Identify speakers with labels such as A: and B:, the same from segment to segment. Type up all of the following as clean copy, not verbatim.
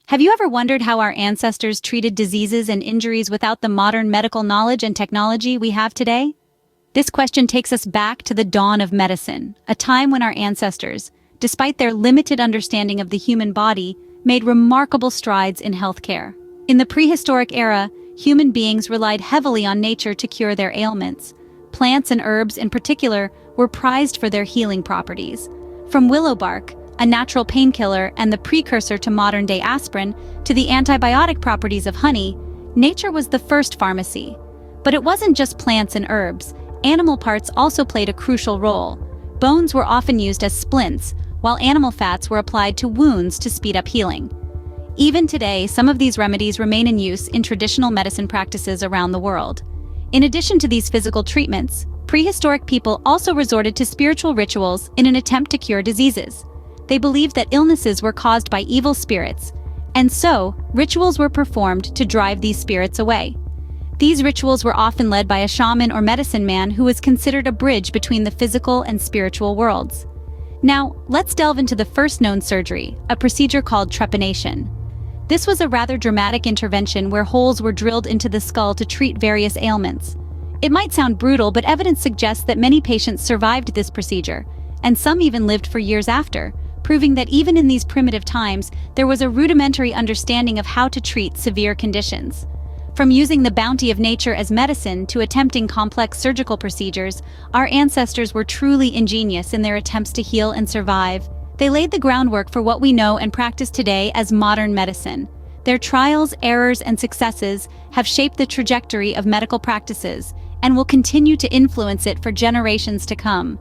A: Have you ever wondered how our ancestors treated diseases and injuries without the modern medical knowledge and technology we have today? This question takes us back to the dawn of medicine, a time when our ancestors, despite their limited understanding of the human body, made remarkable strides in healthcare. In the prehistoric era, human beings relied heavily on nature to cure their ailments. Plants and herbs, in particular, were prized for their healing properties. From willow bark, a natural painkiller and the precursor to modern-day aspirin, to the antibiotic properties of honey, nature was the first pharmacy. But it wasn't just plants and herbs. Animal parts also played a crucial role. Bones were often used as splints, while animal fats were applied to wounds to speed up healing. Even today, some of these remedies remain in use in traditional medicine practices around the world. In addition to these physical treatments, prehistoric people also resorted to spiritual rituals in an attempt to cure diseases. They believed that illnesses were caused by evil spirits, and so rituals were performed to drive these spirits away. These rituals were often led by a shaman or medicine man who was considered a bridge between the physical and spiritual worlds. Now, let's delve into the first known surgery, a procedure called trepanation. This was a rather dramatic intervention where holes were drilled into the skull to treat various ailments. It might sound brutal, but evidence suggests that many patients survived this procedure, and some even lived for years after, proving that even in these primitive times, there was a rudimentary understanding of how to treat severe conditions. From using the bounty of nature as medicine to attempting complex surgical procedures, our ancestors were truly ingenious in their attempts to heal and survive. They laid the groundwork for what we know and practice today as modern medicine. Their trials, errors, and successes have shaped the trajectory of medical practices and will continue to influence it for generations to come.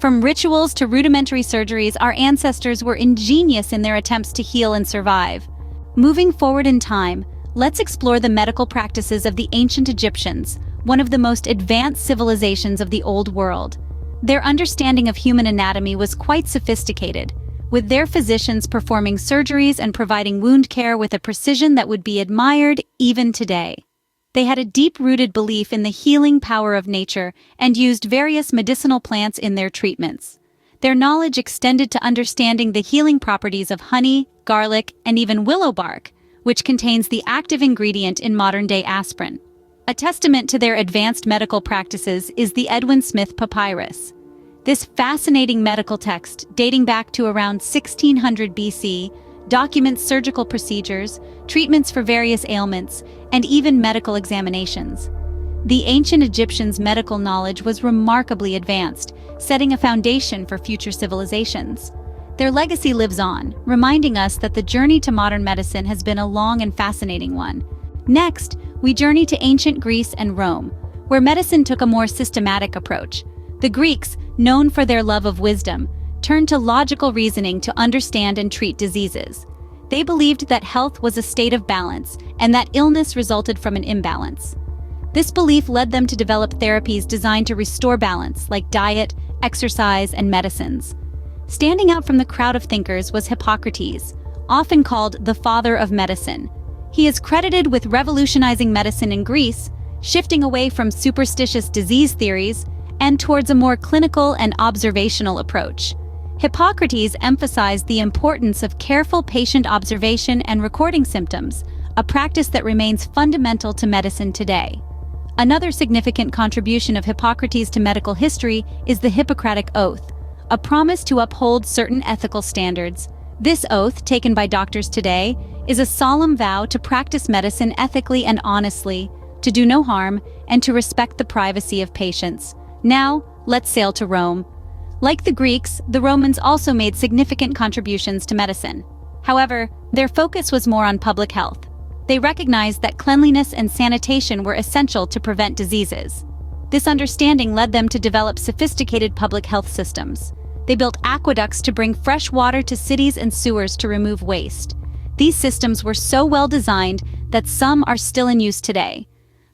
A: From rituals to rudimentary surgeries, our ancestors were ingenious in their attempts to heal and survive. Moving forward in time, let's explore the medical practices of the ancient Egyptians, one of the most advanced civilizations of the Old World. Their understanding of human anatomy was quite sophisticated, with their physicians performing surgeries and providing wound care with a precision that would be admired even today. They had a deep-rooted belief in the healing power of nature and used various medicinal plants in their treatments. Their knowledge extended to understanding the healing properties of honey, garlic, and even willow bark, which contains the active ingredient in modern-day aspirin. A testament to their advanced medical practices is the Edwin Smith Papyrus. This fascinating medical text, dating back to around 1600 BC, documents surgical procedures, treatments for various ailments, and even medical examinations. The ancient Egyptians' medical knowledge was remarkably advanced, setting a foundation for future civilizations. Their legacy lives on, reminding us that the journey to modern medicine has been a long and fascinating one. Next, we journey to ancient Greece and Rome, where medicine took a more systematic approach. The Greeks, known for their love of wisdom, turned to logical reasoning to understand and treat diseases. They believed that health was a state of balance and that illness resulted from an imbalance. This belief led them to develop therapies designed to restore balance, like diet, exercise, and medicines. Standing out from the crowd of thinkers was Hippocrates, often called the father of medicine. He is credited with revolutionizing medicine in Greece, shifting away from superstitious disease theories and towards a more clinical and observational approach. Hippocrates emphasized the importance of careful patient observation and recording symptoms, a practice that remains fundamental to medicine today. Another significant contribution of Hippocrates to medical history is the Hippocratic Oath, a promise to uphold certain ethical standards. This oath, taken by doctors today, is a solemn vow to practice medicine ethically and honestly, to do no harm, and to respect the privacy of patients. Now, let's sail to Rome. Like the Greeks, the Romans also made significant contributions to medicine. However, their focus was more on public health. They recognized that cleanliness and sanitation were essential to prevent diseases. This understanding led them to develop sophisticated public health systems. They built aqueducts to bring fresh water to cities and sewers to remove waste. These systems were so well designed that some are still in use today.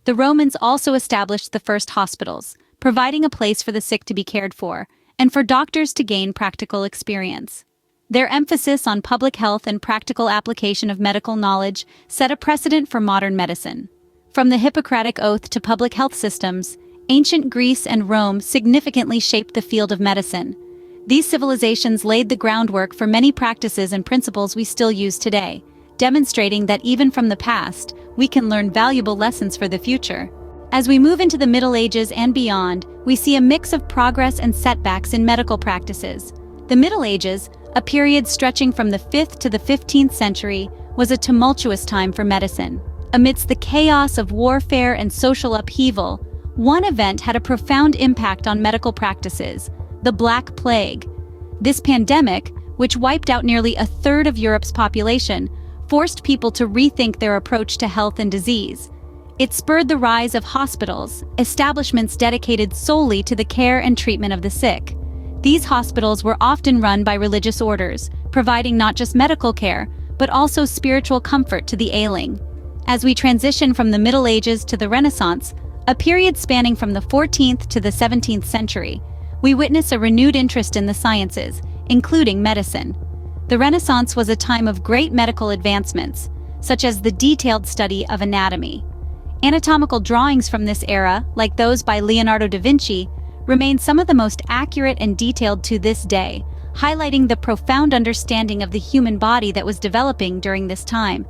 A: The Romans also established the first hospitals, providing a place for the sick to be cared for, and for doctors to gain practical experience. Their emphasis on public health and practical application of medical knowledge set a precedent for modern medicine. From the Hippocratic Oath to public health systems, ancient Greece and Rome significantly shaped the field of medicine. These civilizations laid the groundwork for many practices and principles we still use today, demonstrating that even from the past, we can learn valuable lessons for the future. As we move into the Middle Ages and beyond, we see a mix of progress and setbacks in medical practices. The Middle Ages, a period stretching from the 5th to the 15th century, was a tumultuous time for medicine. Amidst the chaos of warfare and social upheaval, one event had a profound impact on medical practices: the Black Plague. This pandemic, which wiped out nearly a third of Europe's population, forced people to rethink their approach to health and disease. It spurred the rise of hospitals, establishments dedicated solely to the care and treatment of the sick. These hospitals were often run by religious orders, providing not just medical care, but also spiritual comfort to the ailing. As we transition from the Middle Ages to the Renaissance, a period spanning from the 14th to the 17th century, we witness a renewed interest in the sciences, including medicine. The Renaissance was a time of great medical advancements, such as the detailed study of anatomy. Anatomical drawings from this era, like those by Leonardo da Vinci, remain some of the most accurate and detailed to this day, highlighting the profound understanding of the human body that was developing during this time.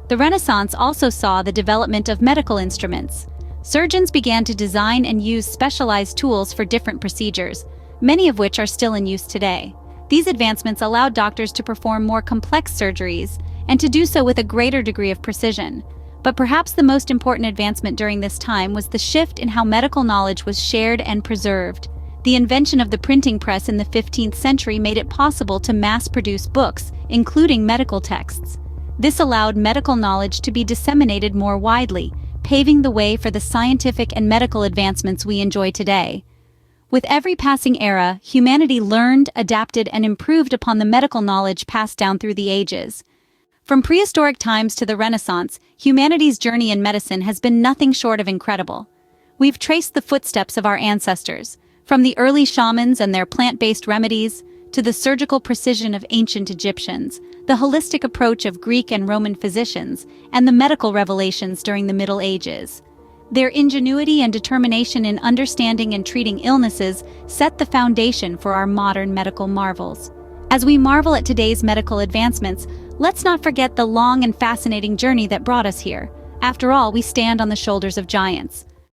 A: The Renaissance also saw the development of medical instruments. Surgeons began to design and use specialized tools for different procedures, many of which are still in use today. These advancements allowed doctors to perform more complex surgeries and to do so with a greater degree of precision. But perhaps the most important advancement during this time was the shift in how medical knowledge was shared and preserved. The invention of the printing press in the 15th century made it possible to mass-produce books, including medical texts. This allowed medical knowledge to be disseminated more widely, paving the way for the scientific and medical advancements we enjoy today. With every passing era, humanity learned, adapted, and improved upon the medical knowledge passed down through the ages. From prehistoric times to the Renaissance, humanity's journey in medicine has been nothing short of incredible. We've traced the footsteps of our ancestors, from the early shamans and their plant-based remedies, to the surgical precision of ancient Egyptians, the holistic approach of Greek and Roman physicians, and the medical revelations during the Middle Ages. Their ingenuity and determination in understanding and treating illnesses set the foundation for our modern medical marvels. As we marvel at today's medical advancements, let's not forget the long and fascinating journey that brought us here. After all, we stand on the shoulders of giants.